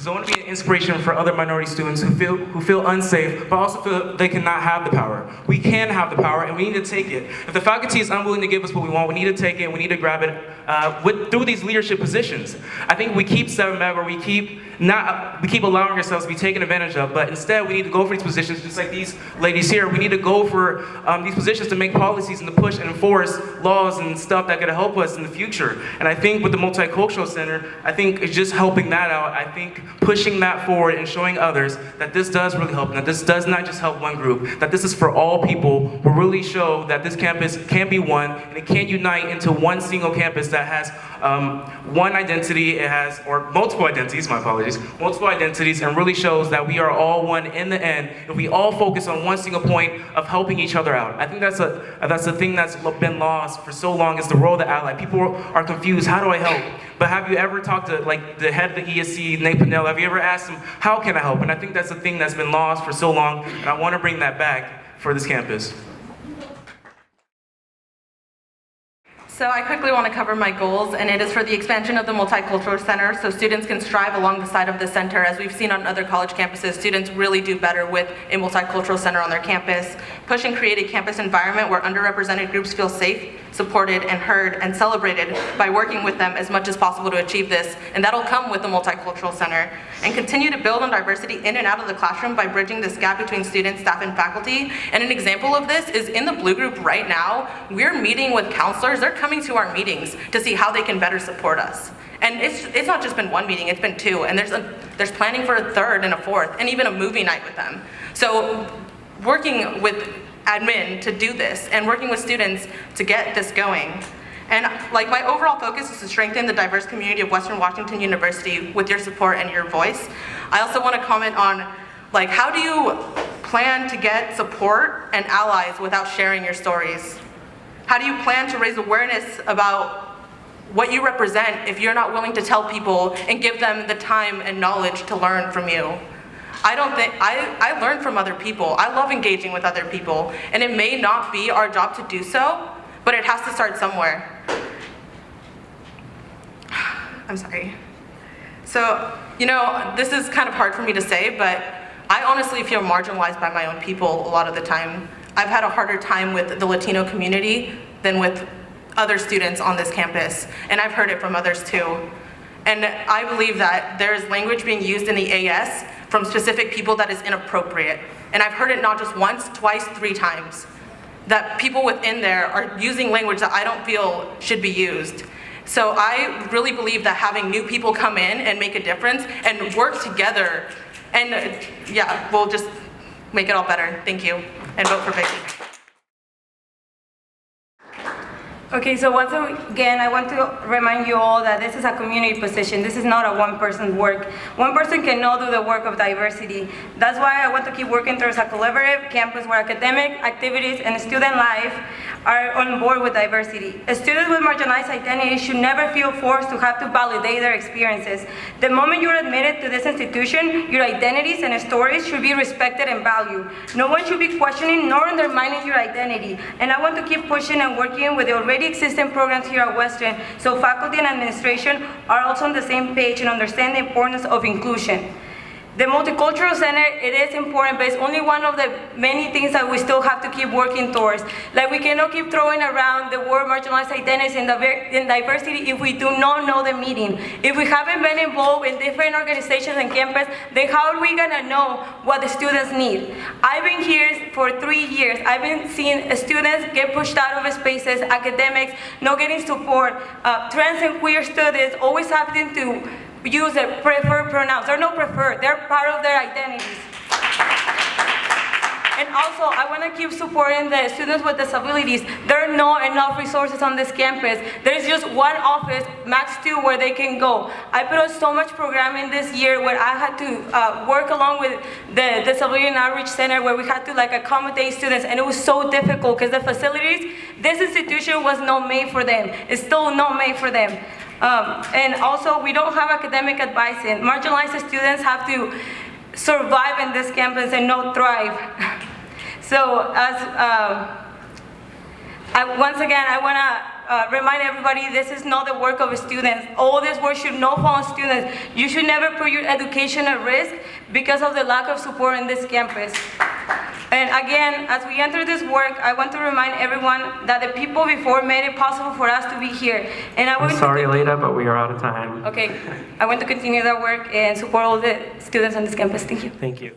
because I want to be an inspiration for other minority students who feel unsafe, but also feel they cannot have the power. We can have the power, and we need to take it. If the faculty is unwilling to give us what we want, we need to take it, and we need to grab it through these leadership positions. I think we keep stepping back, or we keep allowing ourselves to be taken advantage of, but instead we need to go for these positions, just like these ladies here. We need to go for these positions to make policies and to push and enforce laws and stuff that could help us in the future. And I think with the Multicultural Center, I think it's just helping that out. I think pushing that forward and showing others that this does really help, and that this does not just help one group, that this is for all people, will really show that this campus can be one, and it can unite into one single campus that has one identity, or multiple identities, my apologies, multiple identities, and really shows that we are all one in the end, if we all focus on one single point of helping each other out. I think that's the thing that's been lost for so long, is the role of the ally. People are confused, how do I help? But have you ever talked to like the head of the ESC, Nathaniel, have you ever asked him, how can I help? And I think that's the thing that's been lost for so long, and I want to bring that back for this campus. So I quickly want to cover my goals, and it is for the expansion of the Multicultural Center so students can strive along the side of the center. As we've seen on other college campuses, students really do better with a Multicultural Center on their campus. Push and create a campus environment where underrepresented groups feel safe, supported, and heard, and celebrated by working with them as much as possible to achieve this, and that'll come with the Multicultural Center. And continue to build on diversity in and out of the classroom by bridging this gap between students, staff, and faculty. And an example of this is in the Blue Group right now, we're meeting with counselors. They're coming to our meetings to see how they can better support us. And it's not just been one meeting, it's been two, and there's planning for a third and a fourth, and even a movie night with them. So working with admin to do this, and working with students to get this going. And like my overall focus is to strengthen the diverse community of Western Washington University with your support and your voice. I also want to comment on, like, how do you plan to get support and allies without sharing your stories? How do you plan to raise awareness about what you represent if you're not willing to tell people and give them the time and knowledge to learn from you? I learn from other people. I love engaging with other people, and it may not be our job to do so, but it has to start somewhere. I'm sorry. So, you know, this is kind of hard for me to say, but I honestly feel marginalized by my own people a lot of the time. I've had a harder time with the Latino community than with other students on this campus, and I've heard it from others too. And I believe that there is language being used in the AS from specific people that is inappropriate. And I've heard it not just once, twice, 3 times. That people within there are using language that I don't feel should be used. So I really believe that having new people come in and make a difference and work together, and yeah, we'll just make it all better. Thank you, and vote for Vicky. Okay, so once again, I want to remind you all that this is a community position. This is not a one-person work. One person cannot do the work of diversity. That's why I want to keep working towards a collaborative campus where academic activities and student life are on board with diversity. Students with marginalized identities should never feel forced to have to validate their experiences. The moment you're admitted to this institution, your identities and stories should be respected and valued. No one should be questioning nor undermining your identity. And I want to keep pushing and working with the already existing programs here at Western, so faculty and administration are also on the same page and understand the importance of inclusion. The Multicultural Center, it is important, but it's only one of the many things that we still have to keep working towards. Like, we cannot keep throwing around the word marginalized identities and diversity if we do not know the meaning. If we haven't been involved in different organizations and campus, then how are we gonna know what the students need? I've been here for 3 years. I've been seeing students get pushed out of spaces, academics not getting support, trans and queer students always having to use the preferred pronouns. They're not preferred, they're part of their identities. And also, I want to keep supporting the students with disabilities. There are not enough resources on this campus. There's just one office, max 2, where they can go. I put on so much programming this year where I had to work along with the Disability and Outreach Center, where we had to accommodate students, and it was so difficult because the facilities, this institution was not made for them. It's still not made for them. And also, we don't have academic advising. Marginalized students have to survive in this campus and not thrive. So, once again, I want to remind everybody this is not the work of students. All this work should not fall on students. You should never put your education at risk because of the lack of support in this campus. And again, as we enter this work, I want to remind everyone that the people before made it possible for us to be here. And I'm sorry, Aleyda, but we are out of time. Okay, I want to continue that work and support all the students on this campus. Thank you. Thank you.